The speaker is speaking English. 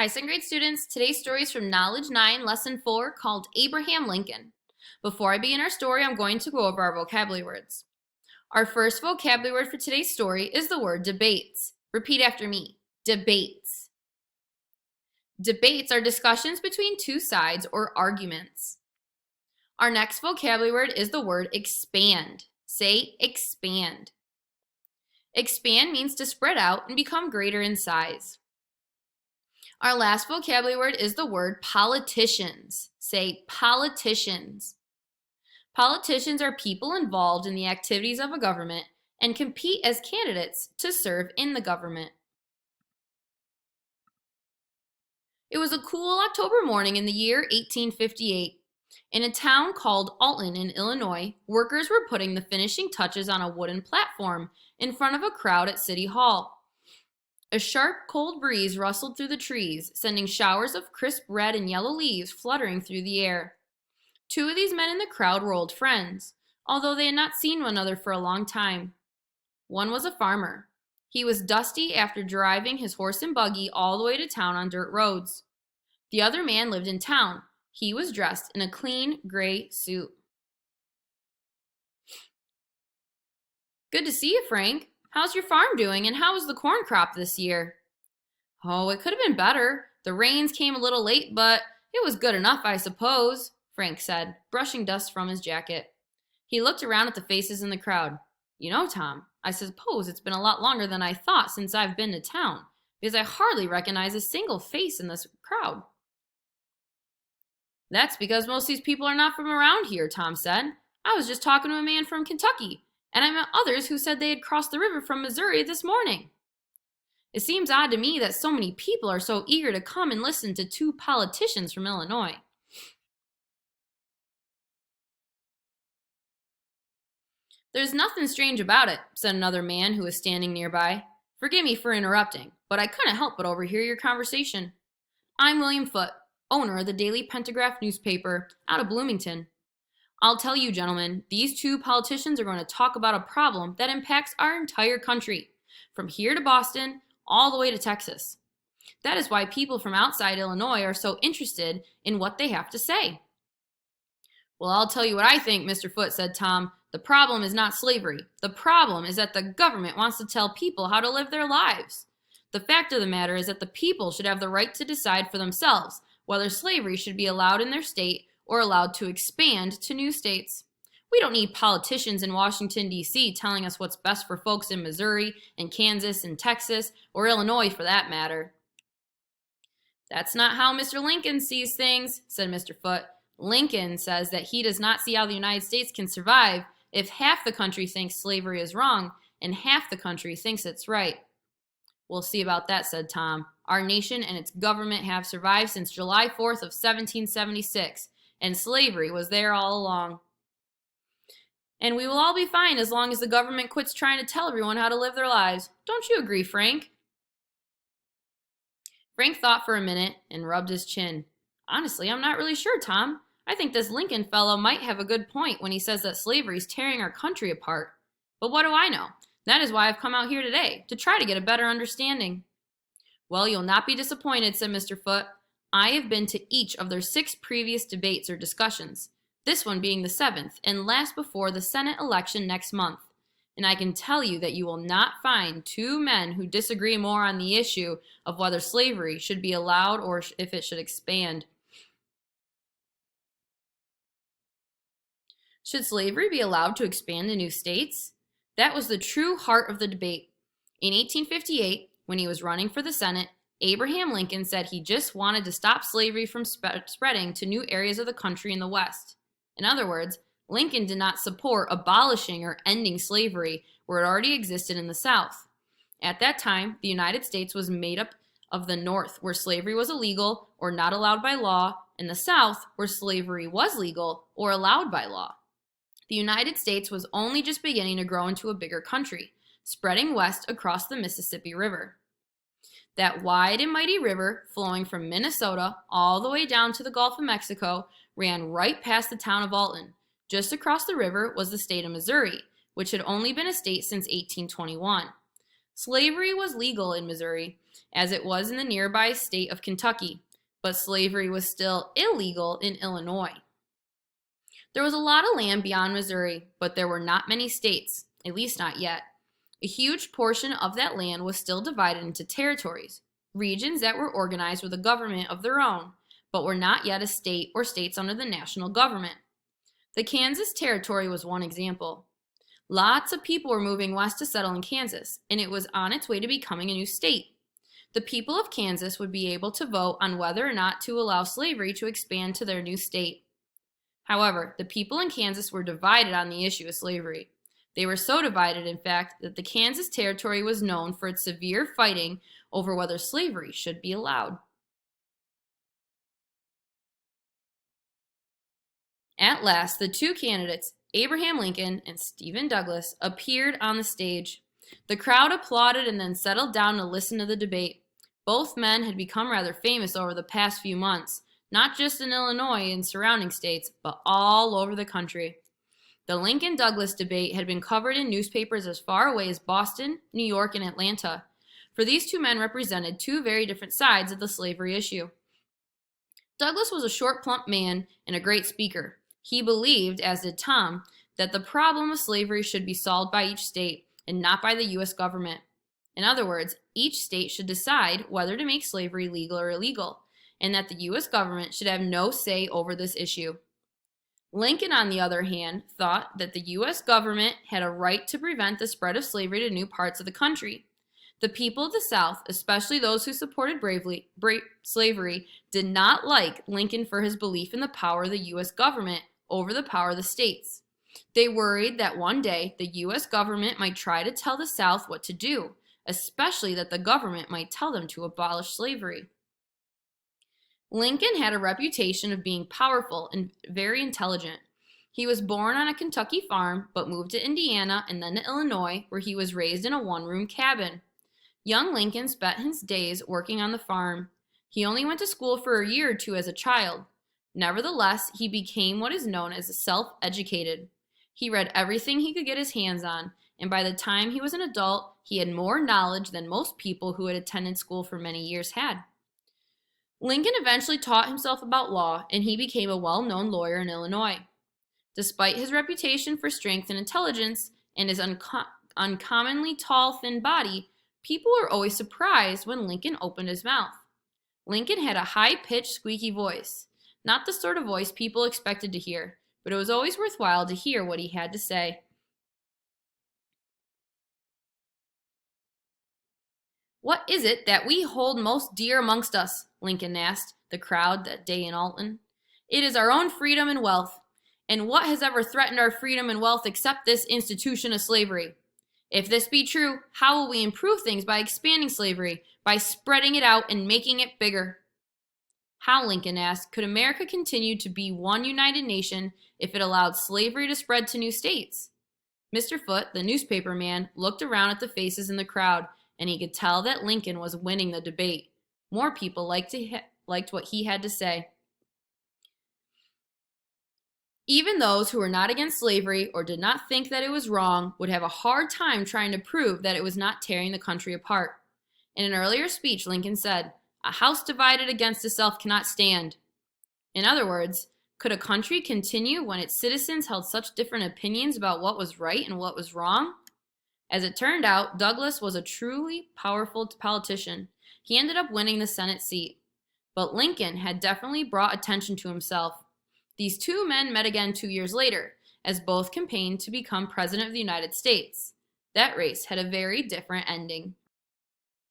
Hi, 2nd grade students. Today's story is from Knowledge 9, Lesson 4, called Abraham Lincoln. Before I begin our story, I'm going to go over our vocabulary words. Our first vocabulary word for today's story is the word debates. Repeat after me. Debates. Debates are discussions between two sides or arguments. Our next vocabulary word is the word expand. Say expand. Expand means to spread out and become greater in size. Our last vocabulary word is the word politicians. Say politicians. Politicians are people involved in the activities of a government and compete as candidates to serve in the government. It was a cool October morning in the year 1858. In a town called Alton in Illinois, workers were putting the finishing touches on a wooden platform in front of a crowd at City Hall. A sharp, cold breeze rustled through the trees, sending showers of crisp red and yellow leaves fluttering through the air. Two of these men in the crowd were old friends, although they had not seen one another for a long time. One was a farmer. He was dusty after driving his horse and buggy all the way to town on dirt roads. The other man lived in town. He was dressed in a clean, gray suit. Good to see you, Frank. How's your farm doing, and how was the corn crop this year? Oh, it could have been better. The rains came a little late, but it was good enough, I suppose, Frank said, brushing dust from his jacket. He looked around at the faces in the crowd. You know, Tom, I suppose it's been a lot longer than I thought since I've been to town, because I hardly recognize a single face in this crowd. That's because most of these people are not from around here, Tom said. I was just talking to a man from Kentucky, and I met others who said they had crossed the river from Missouri this morning. It seems odd to me that so many people are so eager to come and listen to two politicians from Illinois. There's nothing strange about it, said another man who was standing nearby. Forgive me for interrupting, but I couldn't help but overhear your conversation. I'm William Foote, owner of the Daily Pentagraph newspaper out of Bloomington. I'll tell you, gentlemen, these two politicians are going to talk about a problem that impacts our entire country, from here to Boston, all the way to Texas. That is why people from outside Illinois are so interested in what they have to say. Well, I'll tell you what I think, Mr. Foote, said Tom. The problem is not slavery. The problem is that the government wants to tell people how to live their lives. The fact of the matter is that the people should have the right to decide for themselves whether slavery should be allowed in their state or allowed to expand to new states. We don't need politicians in Washington, D.C. telling us what's best for folks in Missouri and Kansas and Texas, or Illinois for that matter. That's not how Mr. Lincoln sees things, said Mr. Foote. Lincoln says that he does not see how the United States can survive if half the country thinks slavery is wrong and half the country thinks it's right. We'll see about that, said Tom. Our nation and its government have survived since July 4th of 1776, and slavery was there all along. And we will all be fine as long as the government quits trying to tell everyone how to live their lives. Don't you agree, Frank? Frank thought for a minute and rubbed his chin. Honestly, I'm not really sure, Tom. I think this Lincoln fellow might have a good point when he says that slavery is tearing our country apart. But what do I know? That is why I've come out here today, to try to get a better understanding. Well, you'll not be disappointed, said Mr. Foote. I have been to each of their 6 previous debates or discussions, this one being the 7th and last before the Senate election next month. And I can tell you that you will not find 2 men who disagree more on the issue of whether slavery should be allowed or if it should expand. Should slavery be allowed to expand to new states? That was the true heart of the debate. In 1858, when he was running for the Senate, Abraham Lincoln said he just wanted to stop slavery from spreading to new areas of the country in the West. In other words, Lincoln did not support abolishing or ending slavery where it already existed in the South. At that time, the United States was made up of the North, where slavery was illegal or not allowed by law, and the South, where slavery was legal or allowed by law. The United States was only just beginning to grow into a bigger country, spreading west across the Mississippi River. That wide and mighty river, flowing from Minnesota all the way down to the Gulf of Mexico, ran right past the town of Alton. Just across the river was the state of Missouri, which had only been a state since 1821. Slavery was legal in Missouri, as it was in the nearby state of Kentucky, but slavery was still illegal in Illinois. There was a lot of land beyond Missouri, but there were not many states, at least not yet. A huge portion of that land was still divided into territories, regions that were organized with a government of their own, but were not yet a state or states under the national government. The Kansas Territory was one example. Lots of people were moving west to settle in Kansas, and it was on its way to becoming a new state. The people of Kansas would be able to vote on whether or not to allow slavery to expand to their new state. However, the people in Kansas were divided on the issue of slavery. They were so divided, in fact, that the Kansas Territory was known for its severe fighting over whether slavery should be allowed. At last, the two candidates, Abraham Lincoln and Stephen Douglas, appeared on the stage. The crowd applauded and then settled down to listen to the debate. Both men had become rather famous over the past few months, not just in Illinois and surrounding states, but all over the country. The Lincoln-Douglas debate had been covered in newspapers as far away as Boston, New York, and Atlanta, for these two men represented two very different sides of the slavery issue. Douglas was a short, plump man and a great speaker. He believed, as did Tom, that the problem of slavery should be solved by each state and not by the U.S. government. In other words, each state should decide whether to make slavery legal or illegal, and that the U.S. government should have no say over this issue. Lincoln, on the other hand, thought that the U.S. government had a right to prevent the spread of slavery to new parts of the country. The people of the South, especially those who supported slavery, did not like Lincoln for his belief in the power of the U.S. government over the power of the states. They worried that one day the U.S. government might try to tell the South what to do, especially that the government might tell them to abolish slavery. Lincoln had a reputation of being powerful and very intelligent. He was born on a Kentucky farm, but moved to Indiana and then to Illinois, where he was raised in a one-room cabin. Young Lincoln spent his days working on the farm. He only went to school for a year or two as a child. Nevertheless, he became what is known as self-educated. He read everything he could get his hands on, and by the time he was an adult, he had more knowledge than most people who had attended school for many years had. Lincoln eventually taught himself about law, and he became a well-known lawyer in Illinois. Despite his reputation for strength and intelligence and his uncommonly tall, thin body, people were always surprised when Lincoln opened his mouth. Lincoln had a high-pitched, squeaky voice, not the sort of voice people expected to hear, but it was always worthwhile to hear what he had to say. "What is it that we hold most dear amongst us?" Lincoln asked the crowd that day in Alton. "It is our own freedom and wealth. And what has ever threatened our freedom and wealth except this institution of slavery? If this be true, how will we improve things by expanding slavery, by spreading it out and making it bigger?" How, Lincoln asked, could America continue to be one united nation if it allowed slavery to spread to new states? Mr. Foote, the newspaper man, looked around at the faces in the crowd, and he could tell that Lincoln was winning the debate. More people liked what he had to say. Even those who were not against slavery or did not think that it was wrong would have a hard time trying to prove that it was not tearing the country apart. In an earlier speech, Lincoln said, "A house divided against itself cannot stand." In other words, could a country continue when its citizens held such different opinions about what was right and what was wrong? As it turned out, Douglas was a truly powerful politician. He ended up winning the Senate seat. But Lincoln had definitely brought attention to himself. These two men met again 2 years later, as both campaigned to become President of the United States. That race had a very different ending.